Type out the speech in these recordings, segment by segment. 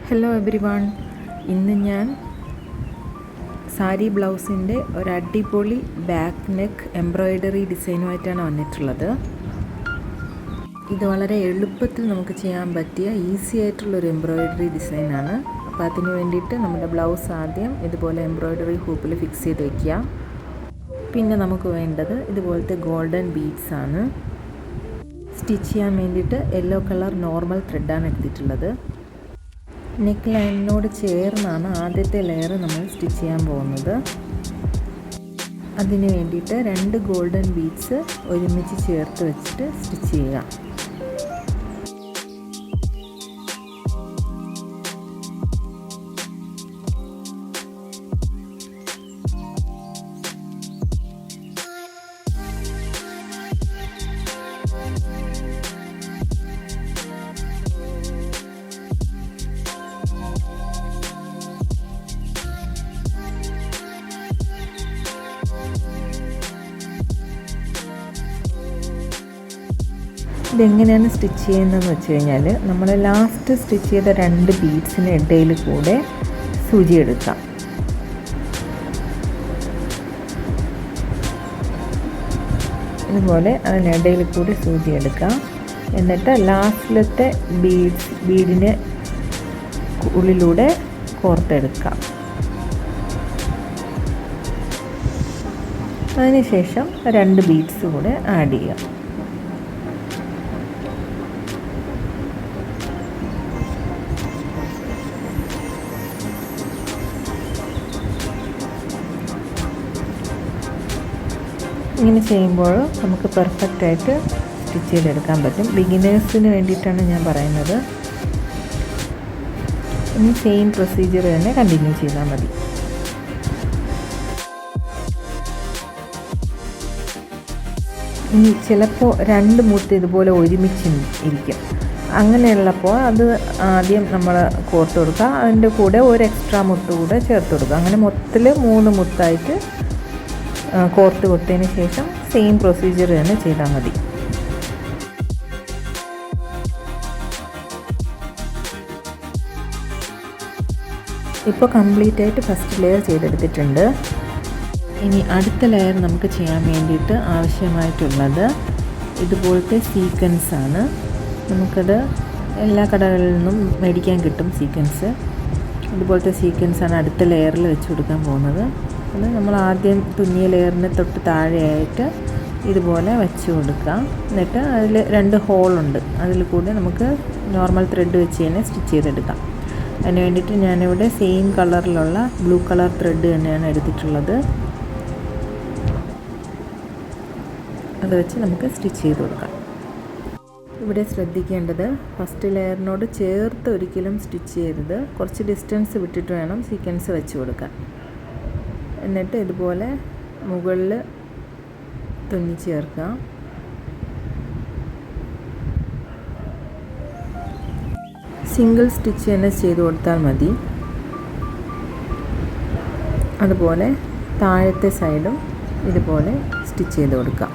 Hello every one. ഇന്ന് ഞാൻ സാരി ബ്ലൗസിൻ്റെ ഒരു അടിപൊളി ബാക്ക് നെക്ക് എംബ്രോയ്ഡറി ഡിസൈനുമായിട്ടാണ് വന്നിട്ടുള്ളത്. ഇത് വളരെ എളുപ്പത്തിൽ നമുക്ക് ചെയ്യാൻ പറ്റിയ ഈസി ആയിട്ടുള്ളൊരു എംബ്രോയ്ഡറി ഡിസൈനാണ്. അപ്പോൾ അതിന് വേണ്ടിയിട്ട് നമ്മുടെ ബ്ലൗസ് ആദ്യം ഇതുപോലെ എംബ്രോയ്ഡറി ഹൂപ്പിൽ ഫിക്സ് ചെയ്ത് വയ്ക്കുക. പിന്നെ നമുക്ക് വേണ്ടത് ഇതുപോലത്തെ ഗോൾഡൻ ബീഡ്സ് ആണ്. സ്റ്റിച്ച് ചെയ്യാൻ വേണ്ടിയിട്ട് യെല്ലോ കളർ നോർമൽ ത്രെഡാണ് എടുത്തിട്ടുള്ളത്. നെക്ക് ലൈനിനോട് ചേർന്നാണ് ആദ്യത്തെ ലെയർ നമ്മൾ സ്റ്റിച്ച് ചെയ്യാൻ പോകുന്നത്. അതിന് വേണ്ടിയിട്ട് 2 ഗോൾഡൻ ബീഡ്സ് ഒരുമിച്ച് ചേർത്ത് വെച്ചിട്ട് സ്റ്റിച്ച് ചെയ്യുക. ഇതെങ്ങനെയാണ് സ്റ്റിച്ച് ചെയ്യുന്നതെന്ന് വെച്ച് കഴിഞ്ഞാൽ, നമ്മൾ ലാസ്റ്റ് സ്റ്റിച്ച് ചെയ്ത 2 ബീഡ്സിന് ഇടയിൽ കൂടെ സൂചി എടുക്കാം. ഇതുപോലെ അതിനിടയിൽ കൂടി സൂചി എടുക്കാം. എന്നിട്ട് ലാസ്റ്റിലത്തെ ബീഡിന് ഉള്ളിലൂടെ കോർത്തെടുക്കാം. അതിനുശേഷം 2 ബീഡ്സ് കൂടെ ആഡ് ചെയ്യാം. ഇങ്ങനെ ചെയ്യുമ്പോൾ നമുക്ക് പെർഫെക്റ്റായിട്ട് സ്റ്റിച്ച് ചെയ്തെടുക്കാൻ പറ്റും. ബിഗിനേഴ്സിന് വേണ്ടിയിട്ടാണ് ഞാൻ പറയുന്നത്. ഇനി സെയിം പ്രൊസീജിയർ തന്നെ കണ്ടിന്യൂ ചെയ്താൽ മതി. ഇനി ചിലപ്പോൾ 2 മുത്ത് ഇതുപോലെ ഒരുമിച്ച് ഇരിക്കും. അങ്ങനെയുള്ളപ്പോൾ അത് ആദ്യം നമ്മൾ കോർത്ത് കൊടുക്കുക. അതിൻ്റെ കൂടെ ഒരു എക്സ്ട്രാ മുത്ത് കൂടെ ചേർത്ത് കൊടുക്കുക. അങ്ങനെ മൊത്തത്തിൽ 3 മുത്തായിട്ട് കോർത്ത് കൊടുത്തതിന് ശേഷം സെയിം പ്രൊസീജിയർ തന്നെ ചെയ്താൽ മതി. ഇപ്പോൾ കംപ്ലീറ്റ് ആയിട്ട് ഫസ്റ്റ് ലെയർ ചെയ്തെടുത്തിട്ടുണ്ട്. ഇനി അടുത്ത ലെയർ നമുക്ക് ചെയ്യാൻ വേണ്ടിയിട്ട് ആവശ്യമായിട്ടുള്ളത് ഇതുപോലത്തെ സീക്വൻസ് ആണ്. നമുക്കത് എല്ലാ കടകളിൽ നിന്നും മേടിക്കാൻ കിട്ടും സീക്വൻസ്. ഇതുപോലത്തെ സീക്വൻസാണ് അടുത്ത ലെയറിൽ വെച്ച് കൊടുക്കാൻ പോകുന്നത്. അത് നമ്മൾ ആദ്യം തുന്നിയ ലെയറിന് തൊട്ട് താഴെയായിട്ട് ഇതുപോലെ വെച്ച് കൊടുക്കാം. എന്നിട്ട് അതിൽ 2 ഹോളുണ്ട്. അതിൽ കൂടെ നമുക്ക് നോർമൽ ത്രെഡ് വെച്ച് തന്നെ സ്റ്റിച്ച് ചെയ്തെടുക്കാം. അതിന് വേണ്ടിയിട്ട് ഞാനിവിടെ സെയിം കളറിലുള്ള ബ്ലൂ കളർ ത്രെഡ് തന്നെയാണ് എടുത്തിട്ടുള്ളത്. അത് വെച്ച് നമുക്ക് സ്റ്റിച്ച് ചെയ്ത് കൊടുക്കാം. ഇവിടെ ശ്രദ്ധിക്കേണ്ടത്, ഫസ്റ്റ് ലെയറിനോട് ചേർത്ത് ഒരിക്കലും സ്റ്റിച്ച് ചെയ്യരുത്. കുറച്ച് ഡിസ്റ്റൻസ് വിട്ടിട്ട് വേണം സീക്വൻസ് വെച്ച് കൊടുക്കാൻ. എന്നിട്ട് ഇതുപോലെ മുകളിൽ തുന്നി ചേർക്കാം. സിംഗിൾ സ്റ്റിച്ച് തന്നെ ചെയ്ത് കൊടുത്താൽ മതി. അതുപോലെ താഴത്തെ സൈഡും ഇതുപോലെ സ്റ്റിച്ച് ചെയ്ത് കൊടുക്കാം.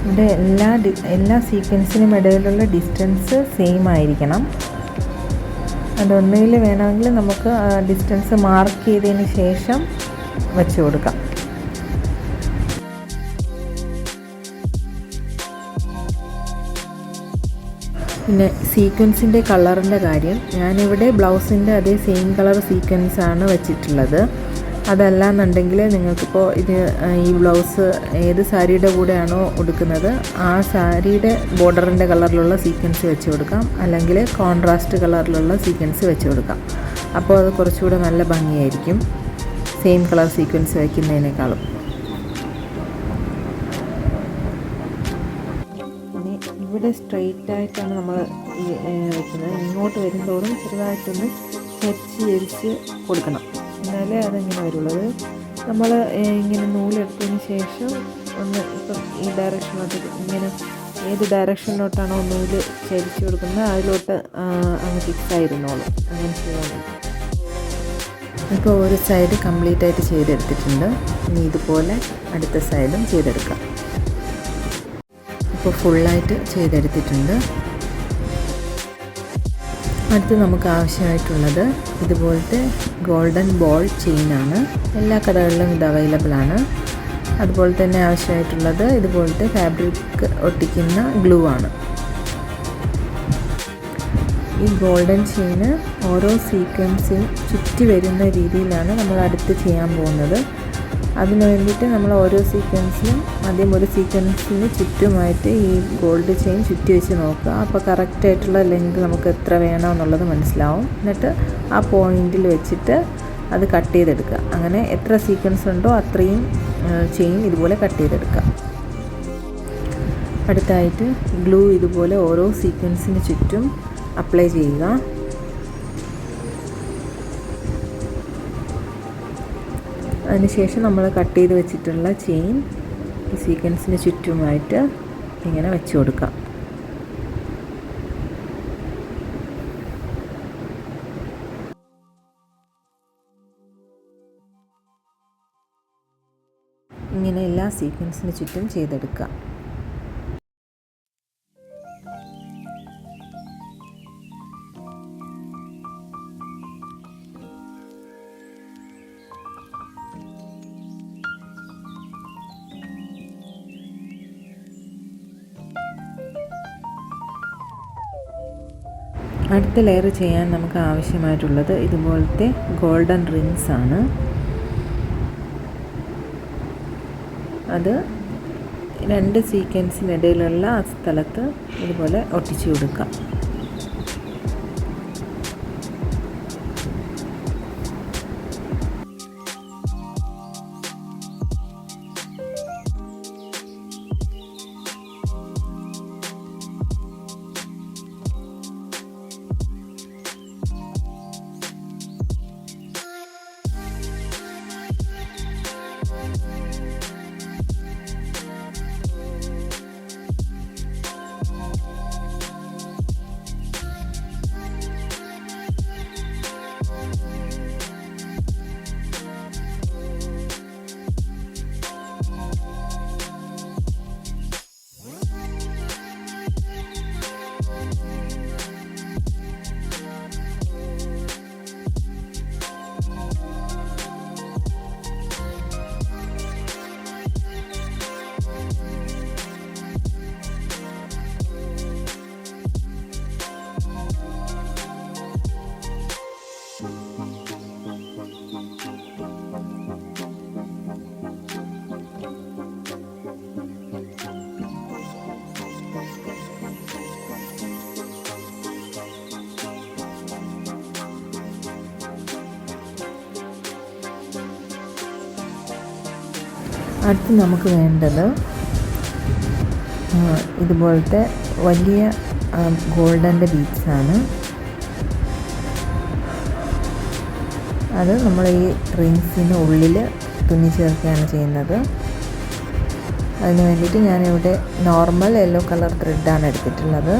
ഇവിടെ എല്ലാ സീക്വൻസിനും ഇടയിലുള്ള ഡിസ്റ്റൻസ് സെയിം ആയിരിക്കണം. അതൊന്നുകിൽ വേണമെങ്കിൽ നമുക്ക് ഡിസ്റ്റൻസ് മാർക്ക് ചെയ്തതിന് ശേഷം വെച്ച് കൊടുക്കാം. പിന്നെ സീക്വൻസിൻ്റെ കളറിൻ്റെ കാര്യം, ഞാനിവിടെ ബ്ലൗസിൻ്റെ അതേ സെയിം കളർ സീക്വൻസാണ് വെച്ചിട്ടുള്ളത്. അതല്ലാന്നുണ്ടെങ്കിൽ നിങ്ങൾക്കിപ്പോൾ ഈ ബ്ലൗസ് ഏത് സാരിയുടെ കൂടെയാണോ ഉടുക്കുന്നത് ആ സാരിയുടെ ബോർഡറിൻ്റെ കളറിലുള്ള സീക്വൻസ് വെച്ച് കൊടുക്കാം, അല്ലെങ്കിൽ കോൺട്രാസ്റ്റ് കളറിലുള്ള സീക്വൻസ് വെച്ച് കൊടുക്കാം. അപ്പോൾ അത് കുറച്ചുകൂടെ നല്ല ഭംഗിയായിരിക്കും സെയിം കളർ സീക്വൻസ് വയ്ക്കുന്നതിനേക്കാളും. ഇനി ഇവിടെ സ്ട്രെയിറ്റ് ആയിട്ടാണ് നമ്മൾ വയ്ക്കുന്നത്. ഇങ്ങോട്ട് വരുന്നതോറും ചെറുതായിട്ടൊന്ന് ചരിച്ച് കൊടുക്കണം, എന്നാലേ അതിങ്ങനെ വരുള്ളൂ. നമ്മൾ ഇങ്ങനെ നൂലെടുത്തതിന് ശേഷം ഒന്ന് ഇപ്പം ഈ ഡയറക്ഷനിലോട്ട് ഇങ്ങനെ ഏത് ഡയറക്ഷനിലോട്ടാണോ നൂല് ചരിച്ച് കൊടുക്കുന്നത് അതിലോട്ട് അങ്ങ് ഫിക്സായിരുന്നോളും. അങ്ങനെ ചെയ്യാൻ മതി. ഇപ്പോൾ ഒരു സൈഡ് കംപ്ലീറ്റ് ആയിട്ട് ചെയ്തെടുത്തിട്ടുണ്ട്. ഇനി ഇതുപോലെ അടുത്ത സൈഡും ചെയ്തെടുക്കാം. ഇപ്പോൾ ഫുള്ളായിട്ട് ചെയ്തെടുത്തിട്ടുണ്ട്. അടുത്ത് നമുക്ക് ആവശ്യമായിട്ടുള്ളത് ഇതുപോലത്തെ ഗോൾഡൻ ബോൾ ചെയിനാണ്. എല്ലാ കടകളിലും ഇത് അവൈലബിൾ ആണ്. അതുപോലെ തന്നെ ആവശ്യമായിട്ടുള്ളത് ഇതുപോലത്തെ ഫാബ്രിക് ഒട്ടിക്കുന്ന ഗ്ലൂ ആണ്. ഈ ഗോൾഡൻ ചെയിന് ഓരോ സീക്വൻസും ചുറ്റി വരുന്ന രീതിയിലാണ് നമ്മൾ അടുത്ത് ചെയ്യാൻ പോകുന്നത്. അതിന് വേണ്ടിയിട്ട് നമ്മൾ ഓരോ സീക്വൻസിനും ആദ്യം ഒരു സീക്വൻസിന് ചുറ്റുമായിട്ട് ഈ ഗോൾഡ് ചെയിൻ ചുറ്റി വെച്ച് നോക്കുക. അപ്പോൾ കറക്റ്റായിട്ടുള്ള ലെങ്ത് നമുക്ക് എത്ര വേണം എന്നുള്ളത് മനസ്സിലാവും. എന്നിട്ട് ആ പോയിന്റിൽ വെച്ചിട്ട് അത് കട്ട് ചെയ്തെടുക്കുക. അങ്ങനെ എത്ര സീക്വൻസ് ഉണ്ടോ അത്രയും ചെയിൻ ഇതുപോലെ കട്ട് ചെയ്തെടുക്കുക. അടുത്തായിട്ട് ഗ്ലൂ ഇതുപോലെ ഓരോ സീക്വൻസിന് ചുറ്റും അപ്ലൈ ചെയ്യുക. അതിനുശേഷം നമ്മൾ കട്ട് ചെയ്ത് വെച്ചിട്ടുള്ള ചെയിൻ ഈ സീക്വൻസിന് ചുറ്റുമായിട്ട് ഇങ്ങനെ വെച്ച് കൊടുക്കാം. ഇങ്ങനെ എല്ലാ സീക്വൻസിന് ചുറ്റും ചെയ്തെടുക്കുക. അടുത്ത ലെയർ ചെയ്യാൻ നമുക്ക് ആവശ്യമായിട്ടുള്ളത് ഇതുപോലത്തെ ഗോൾഡൻ റിങ്സ് ആണ്. അത് രണ്ട് സീക്വൻസിനിടയിലുള്ള ആ സ്ഥലത്ത് ഇതുപോലെ ഒട്ടിച്ചു കൊടുക്കാം. അടുത്ത് നമുക്ക് വേണ്ടത് ഇതുപോലത്തെ വലിയ ഗോൾഡൻ്റെ ബീഡ്സാണ്. അത് നമ്മൾ ഈ റിങ്സിന് ഉള്ളിൽ തുന്നി ചേർക്കുകയാണ് ചെയ്യുന്നത്. അതിന് വേണ്ടിയിട്ട് ഞാനിവിടെ നോർമൽ യെല്ലോ കളർ ത്രെഡാണ് എടുത്തിട്ടുള്ളത്.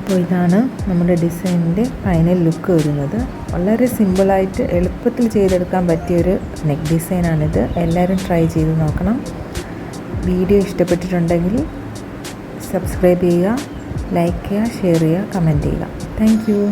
അപ്പോൾ ഇതാണ് നമ്മുടെ ഡിസൈനിൻ്റെ ഫൈനൽ ലുക്ക് വരുന്നത്. വളരെ സിമ്പിളായിട്ട് എളുപ്പത്തിൽ ചെയ്തെടുക്കാൻ പറ്റിയൊരു നെക്ക് ഡിസൈനാണിത്. എല്ലാവരും ട്രൈ ചെയ്ത് നോക്കണം. വീഡിയോ ഇഷ്ടപ്പെട്ടിട്ടുണ്ടെങ്കിൽ സബ്സ്ക്രൈബ് ചെയ്യുക, ലൈക്ക് ചെയ്യുക, ഷെയർ ചെയ്യുക, കമൻറ്റ് ചെയ്യുക. Thank you.